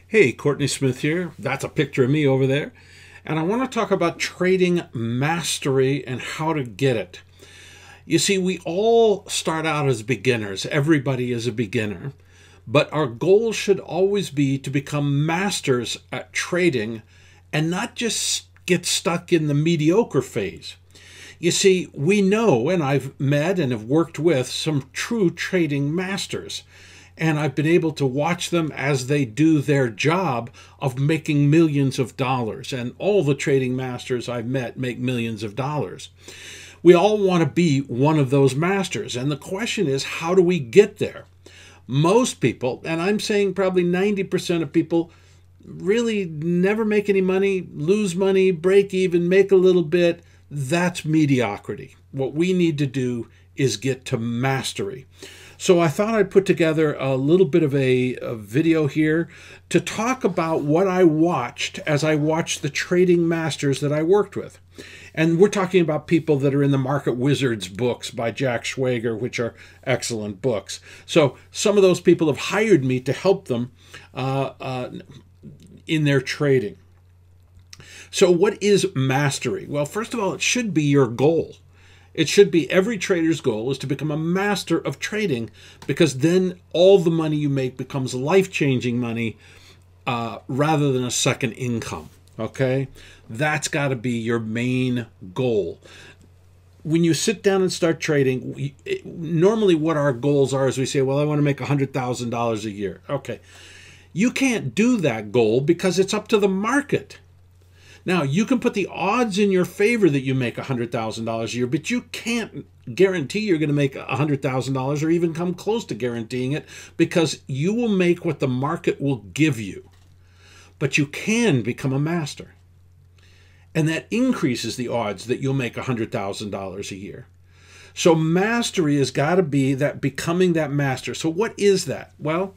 Hey, Courtney Smith here. That's a picture of me over there. And I want to talk about trading mastery and how to get it. You see, we all start out as beginners. Everybody is a beginner. But our goal should always be to become masters at trading and not just get stuck in the mediocre phase. You see, we know, and I've met and have worked with some true trading masters. And I've been able to watch them as they do their job of making millions of dollars. And all the trading masters I've met make millions of dollars. We all want to be one of those masters. And the question is, how do we get there? Most people, and I'm saying probably 90% of people, really never make any money, lose money, break even, make a little bit. That's mediocrity. What we need to do is get to mastery. So I thought I'd put together a little bit of a video here to talk about what I watched as I watched the trading masters that I worked with. And we're talking about people that are in the Market Wizards books by Jack Schwager, which are excellent books. So some of those people have hired me to help them in their trading. So what is mastery? Well, first of all, it should be your goal. It should be every trader's goal is to become a master of trading, because then all the money you make becomes life-changing money rather than a second income, okay? That's got to be your main goal. When you sit down and start trading, normally what our goals are is we say, well, I want to make $100,000 a year. Okay, you can't do that goal because it's up to the market. Now, you can put the odds in your favor that you make $100,000 a year, but you can't guarantee you're going to make $100,000 or even come close to guaranteeing it, because you will make what the market will give you. But you can become a master. And that increases the odds that you'll make $100,000 a year. So mastery has got to be that becoming that master. So what is that? Well,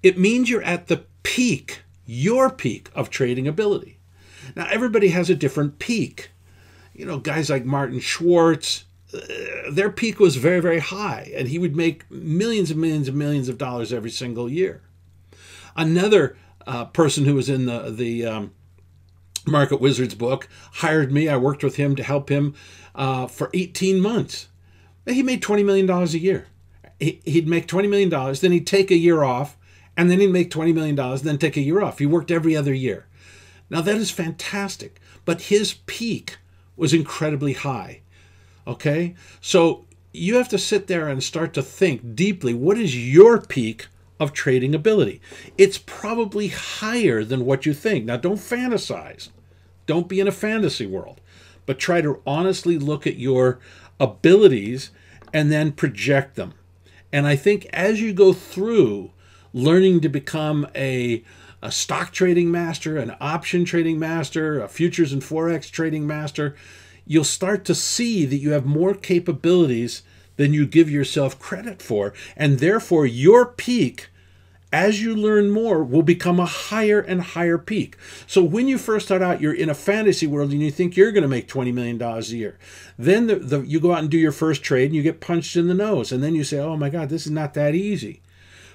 it means you're at the peak, your peak of trading ability. Now, everybody has a different peak. You know, guys like Martin Schwartz, their peak was very, very high, and he would make millions and millions and millions of dollars every single year. Another person who was in the Market Wizards book hired me. I worked with him to help him for 18 months. He made $20 million a year. He'd make $20 million, then he'd take a year off, and then he'd make $20 million, and then take a year off. He worked every other year. Now, that is fantastic, but his peak was incredibly high, okay? So you have to sit there and start to think deeply, what is your peak of trading ability? It's probably higher than what you think. Now, don't fantasize. Don't be in a fantasy world, but try to honestly look at your abilities and then project them. And I think as you go through learning to become a stock trading master, an option trading master, a futures and forex trading master, you'll start to see that you have more capabilities than you give yourself credit for. And therefore, your peak, as you learn more, will become a higher and higher peak. So when you first start out, you're in a fantasy world and you think you're going to make $20 million a year. Then you go out and do your first trade and you get punched in the nose. And then you say, oh my God, this is not that easy.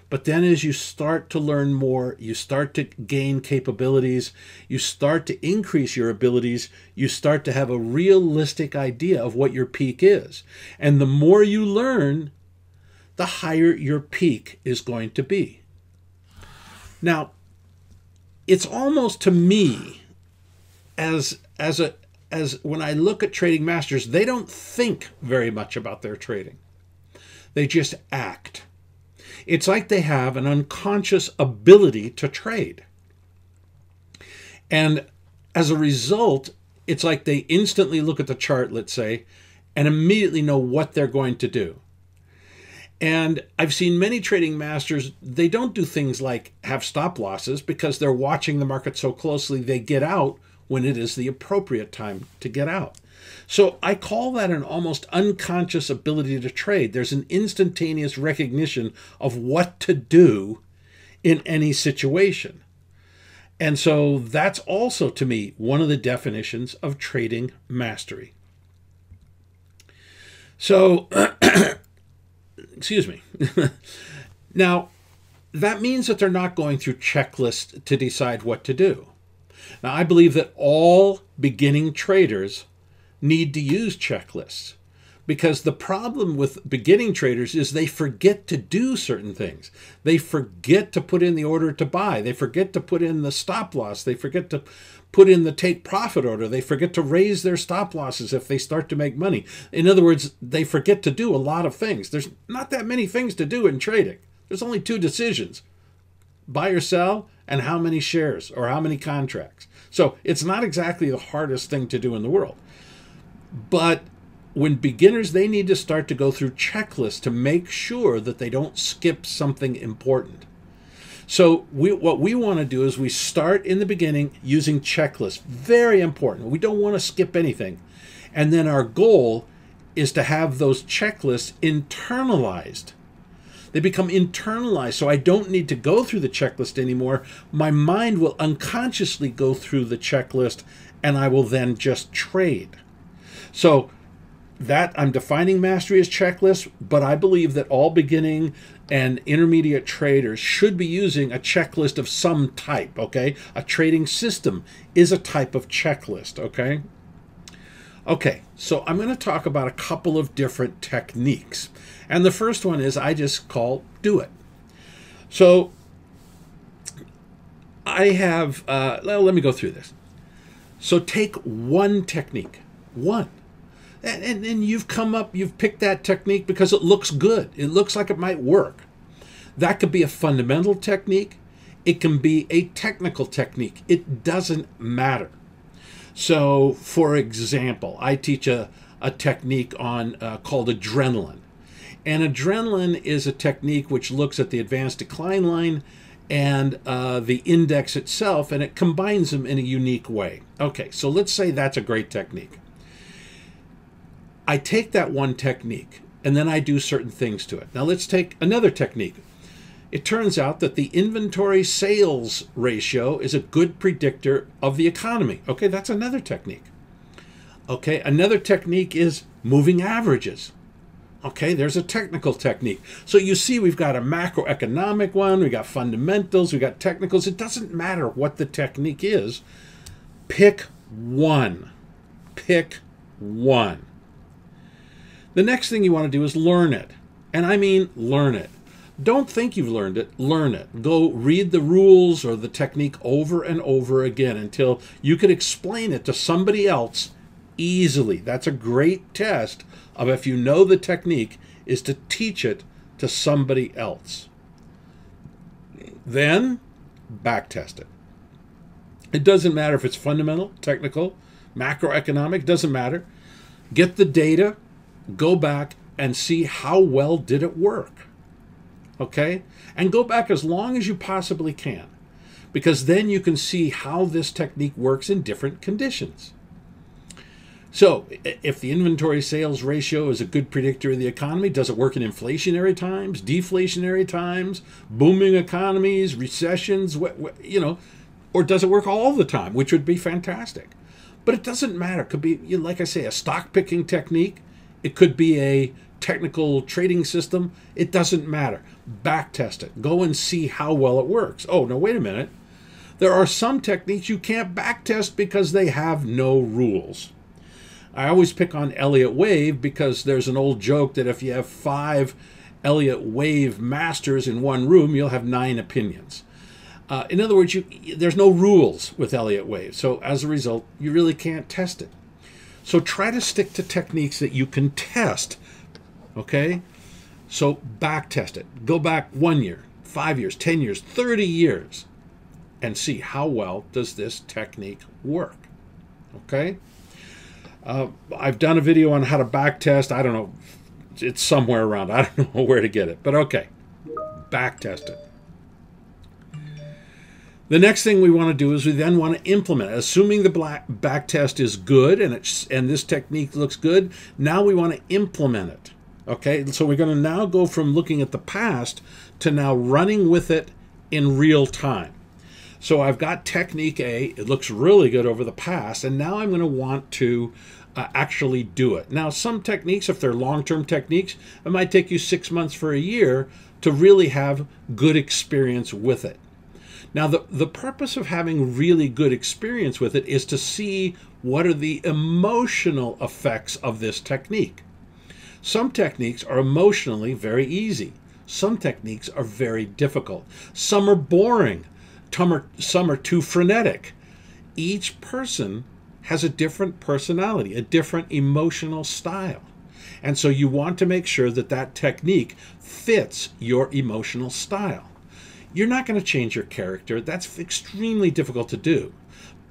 But then as you start to learn more, you start to gain capabilities, you start to increase your abilities, you start to have a realistic idea of what your peak is. And the more you learn, the higher your peak is going to be. Now, it's almost to me, as when I look at trading masters, they don't think very much about their trading. They just act. It's like they have an unconscious ability to trade. And as a result, it's like they instantly look at the chart, let's say, and immediately know what they're going to do. And I've seen many trading masters, they don't do things like have stop losses because they're watching the market so closely, they get out when it is the appropriate time to get out. So I call that an almost unconscious ability to trade. There's an instantaneous recognition of what to do in any situation. And so that's also, to me, one of the definitions of trading mastery. So, excuse me. Now, that means that they're not going through checklists to decide what to do. Now, I believe that all beginning traders need to use checklists, because the problem with beginning traders is they forget to do certain things. They forget to put in the order to buy. They forget to put in the stop loss. They forget to put in the take profit order. They forget to raise their stop losses if they start to make money. In other words, they forget to do a lot of things. There's not that many things to do in trading. There's only two decisions: buy or sell, and how many shares or how many contracts. So it's not exactly the hardest thing to do in the world. But when beginners, they need to start to go through checklists to make sure that they don't skip something important. So what we want to do is we start in the beginning using checklists. Very important. We don't want to skip anything. And then our goal is to have those checklists internalized. They become internalized, so I don't need to go through the checklist anymore. My mind will unconsciously go through the checklist, and I will then just trade. So that I'm defining mastery as checklists, but I believe that all beginning and intermediate traders should be using a checklist of some type, okay? A trading system is a type of checklist, okay? Okay, so I'm going to talk about a couple of different techniques. And the first one is I just call do it. So I have, let me go through this. So take one technique, one. And you've picked that technique because it looks good. It looks like it might work. That could be a fundamental technique. It can be a technical technique. It doesn't matter. So, for example, I teach a technique on called adrenaline. And adrenaline is a technique which looks at the advanced decline line and the index itself, and it combines them in a unique way. Okay, so let's say that's a great technique. I take that one technique, and then I do certain things to it. Now let's take another technique. It turns out that the inventory sales ratio is a good predictor of the economy. Okay, that's another technique. Okay, another technique is moving averages. Okay, there's a technical technique. So you see we've got a macroeconomic one, we got fundamentals, we got technicals. It doesn't matter what the technique is. Pick one. Pick one. The next thing you want to do is learn it. And I mean learn it. Don't think you've learned it, learn it. Go read the rules or the technique over and over again until you can explain it to somebody else easily. That's a great test of if you know the technique, is to teach it to somebody else. Then backtest it. It doesn't matter if it's fundamental, technical, macroeconomic, doesn't matter. Get the data, go back and see how well did it work. Okay? And go back as long as you possibly can, because then you can see how this technique works in different conditions. So if the inventory sales ratio is a good predictor of the economy, does it work in inflationary times, deflationary times, booming economies, recessions, or does it work all the time, which would be fantastic? But it doesn't matter. It could be, like I say, a stock picking technique. It could be a technical trading system. It doesn't matter. Backtest it. Go and see how well it works. Oh, no, wait a minute. There are some techniques you can't backtest because they have no rules. I always pick on Elliott Wave because there's an old joke that if you have 5 Elliott Wave masters in one room, you'll have 9 opinions. In other words, there's no rules with Elliott Wave. So as a result, you really can't test it. So try to stick to techniques that you can test. Okay? So backtest it. Go back 1 year, 5 years, 10 years, 30 years, and see how well does this technique work. Okay? I've done a video on how to backtest. I don't know. It's somewhere around. I don't know where to get it. But okay. Backtest it. The next thing we want to do is we then want to implement it. Assuming the backtest is good and this technique looks good, now we want to implement it. Okay? So we're going to now go from looking at the past to now running with it in real time. So I've got technique A. It looks really good over the past, and now I'm going to want to actually do it. Now, some techniques, if they're long-term techniques, it might take you 6 months for a year, to really have good experience with it. Now, the purpose of having really good experience with it is to see what are the emotional effects of this technique. Some techniques are emotionally very easy. Some techniques are very difficult. Some are boring. Some are too frenetic. Each person has a different personality, a different emotional style. And so you want to make sure that that technique fits your emotional style. You're not going to change your character. That's extremely difficult to do.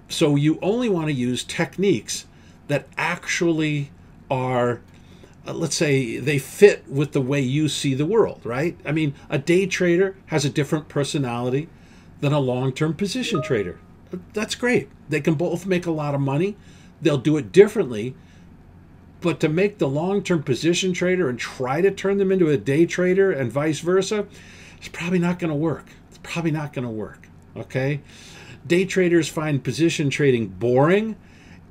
So you only want to use techniques that actually are, let's say, they fit with the way you see the world, right? I mean, a day trader has a different personality than a long-term position trader. That's great. They can both make a lot of money. They'll do it differently. But to make the long-term position trader and try to turn them into a day trader and vice versa, it's probably not going to work. It's probably not going to work, okay? Day traders find position trading boring,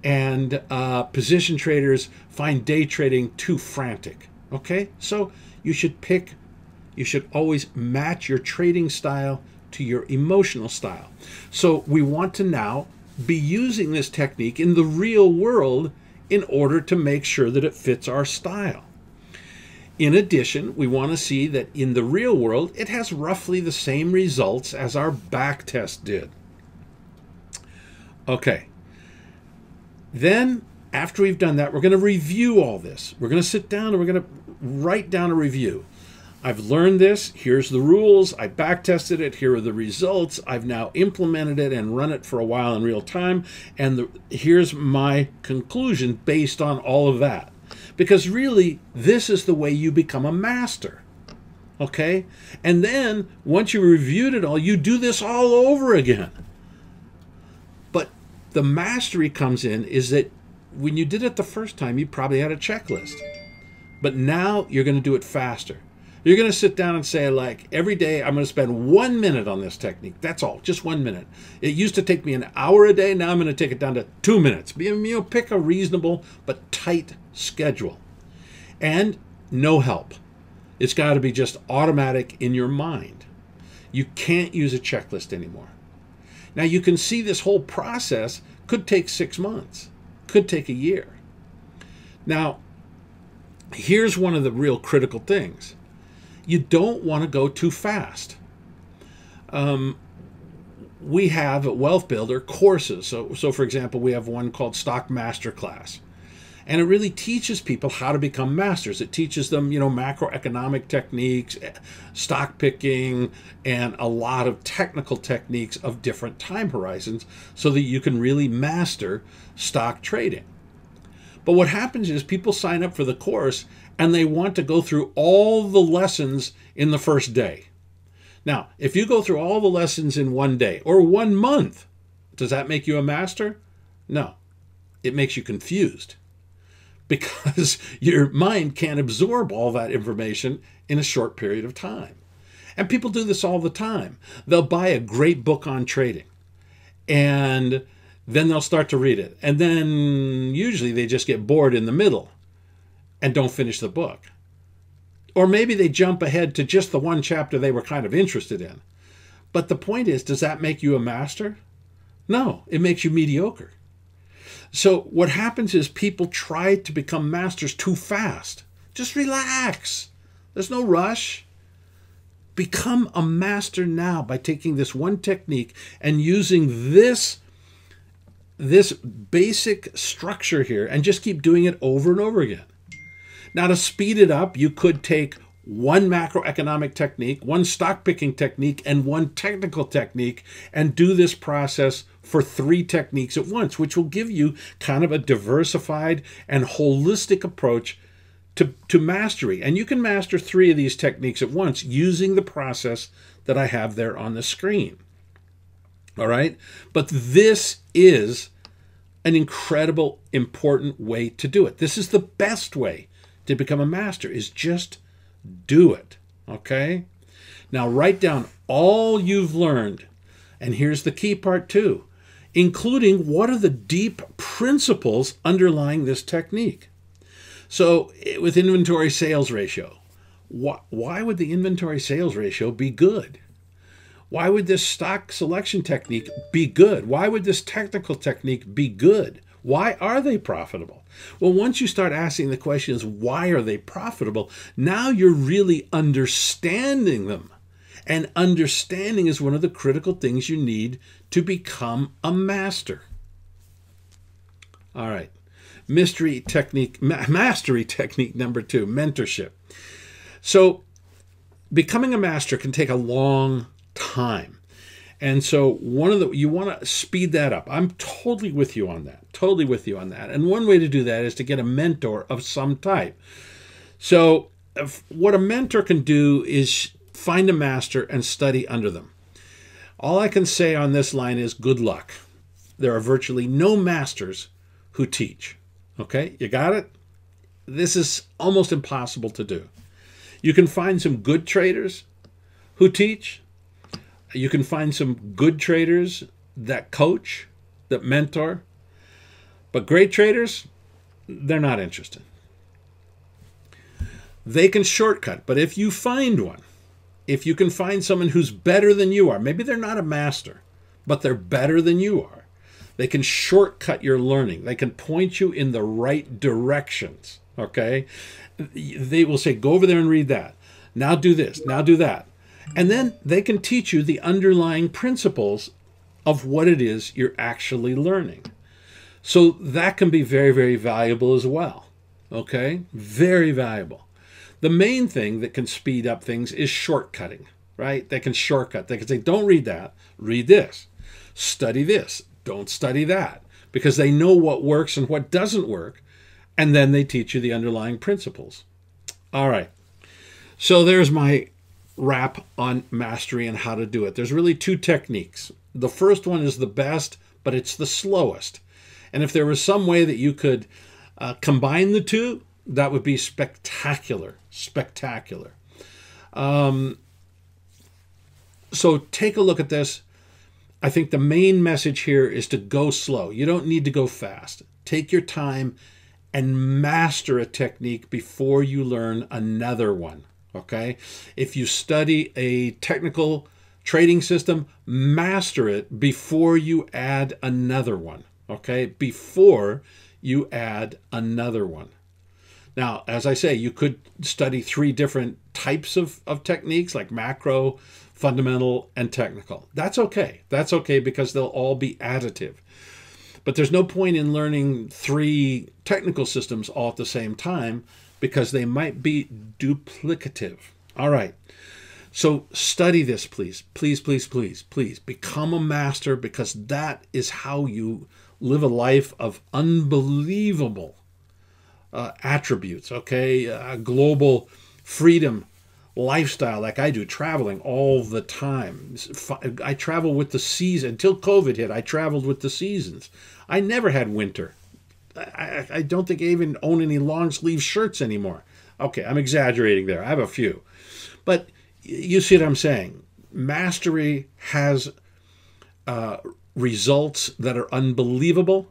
and position traders find day trading too frantic, okay? So you should always match your trading style to your emotional style. So we want to now be using this technique in the real world in order to make sure that it fits our style. In addition, we want to see that in the real world, it has roughly the same results as our back test did. Okay. Then, after we've done that, we're going to review all this. We're going to sit down and we're going to write down a review. I've learned this. Here's the rules. I back tested it. Here are the results. I've now implemented it and run it for a while in real time. And here's my conclusion based on all of that. Because really, this is the way you become a master. Okay? And then, once you reviewed it all, you do this all over again. But the mastery comes in is that when you did it the first time, you probably had a checklist. But now you're going to do it faster. You're going to sit down and say, like, every day I'm going to spend 1 minute on this technique. That's all, just 1 minute. It used to take me an hour a day. Now I'm going to take it down to 2 minutes. Pick a reasonable but tight schedule. And no help. It's got to be just automatic in your mind. You can't use a checklist anymore. Now you can see this whole process could take 6 months, could take a year. Now, here's one of the real critical things. You don't want to go too fast. We have at Wealth Builder courses. So for example, we have one called Stock Masterclass. And it really teaches people how to become masters. It teaches them, macroeconomic techniques, stock picking, and a lot of technical techniques of different time horizons so that you can really master stock trading. But what happens is people sign up for the course and they want to go through all the lessons in the first day. Now, if you go through all the lessons in 1 day or 1 month, does that make you a master? No, it makes you confused because your mind can't absorb all that information in a short period of time. And people do this all the time. They'll buy a great book on trading and then they'll start to read it. And then usually they just get bored in the middle and don't finish the book. Or maybe they jump ahead to just the one chapter they were kind of interested in. But the point is, does that make you a master? No, it makes you mediocre. So what happens is people try to become masters too fast. Just relax. There's no rush. Become a master now by taking this one technique and using this basic structure here and just keep doing it over and over again. Now, to speed it up, you could take one macroeconomic technique, one stock picking technique, and one technical technique and do this process for 3 techniques at once, which will give you kind of a diversified and holistic approach to mastery. And you can master 3 of these techniques at once using the process that I have there on the screen. All right? But this is an incredible, important way to do it. This is the best way to become a master, is just do it. Okay? Now write down all you've learned. And here's the key part too, including what are the deep principles underlying this technique. So with inventory sales ratio, Why would the inventory sales ratio be good? Why would this stock selection technique be good? Why would this technical technique be good? Why are they profitable? Well, once you start asking the questions, why are they profitable? Now you're really understanding them. And understanding is one of the critical things you need to become a master. All right. Mastery technique number 2, mentorship. So becoming a master can take a long time. And so you want to speed that up. I'm totally with you on that. Totally with you on that. And one way to do that is to get a mentor of some type. So what a mentor can do is find a master and study under them. All I can say on this line is good luck. There are virtually no masters who teach. Okay, you got it? This is almost impossible to do. You can find some good traders who teach. You can find some good traders that coach, that mentor. But great traders, they're not interested. They can shortcut, but if you find one, if you can find someone who's better than you are, maybe they're not a master, but they're better than you are. They can shortcut your learning. They can point you in the right directions, okay? They will say, go over there and read that. Now do this, now do that. And then they can teach you the underlying principles of what it is you're actually learning. So that can be very, very valuable as well, okay? Very valuable. The main thing that can speed up things is shortcutting, right? They can shortcut. They can say, don't read that, read this. Study this, don't study that. Because they know what works and what doesn't work, and then they teach you the underlying principles. All right. So there's my wrap on mastery and how to do it. There's really 2 techniques. The first one is the best, but it's the slowest. And if there was some way that you could combine the 2, that would be spectacular, spectacular. So take a look at this. I think the main message here is to go slow. You don't need to go fast. Take your time and master a technique before you learn another one, okay? If you study a technical trading system, master it before you add another one, okay? Before you add another one. Now, as I say, you could study 3 different types of techniques, like macro, fundamental, and technical. That's okay. That's okay because they'll all be additive. But there's no point in learning 3 technical systems all at the same time because they might be duplicative. All right. So study this, please. Please, please, please, please. Become a master because that is how you live a life of unbelievable attributes, okay? Global freedom lifestyle like I do, traveling all the time. I travel with the season. Until COVID hit, I traveled with the seasons. I never had winter. I don't think I even own any long sleeve shirts anymore. Okay, I'm exaggerating there. I have a few. But you see what I'm saying. Mastery has results that are unbelievable.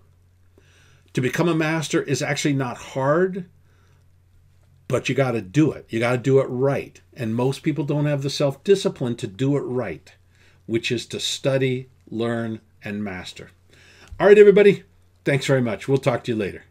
To become a master is actually not hard, but you got to do it. You got to do it right. And most people don't have the self-discipline to do it right, which is to study, learn, and master. All right, everybody. Thanks very much. We'll talk to you later.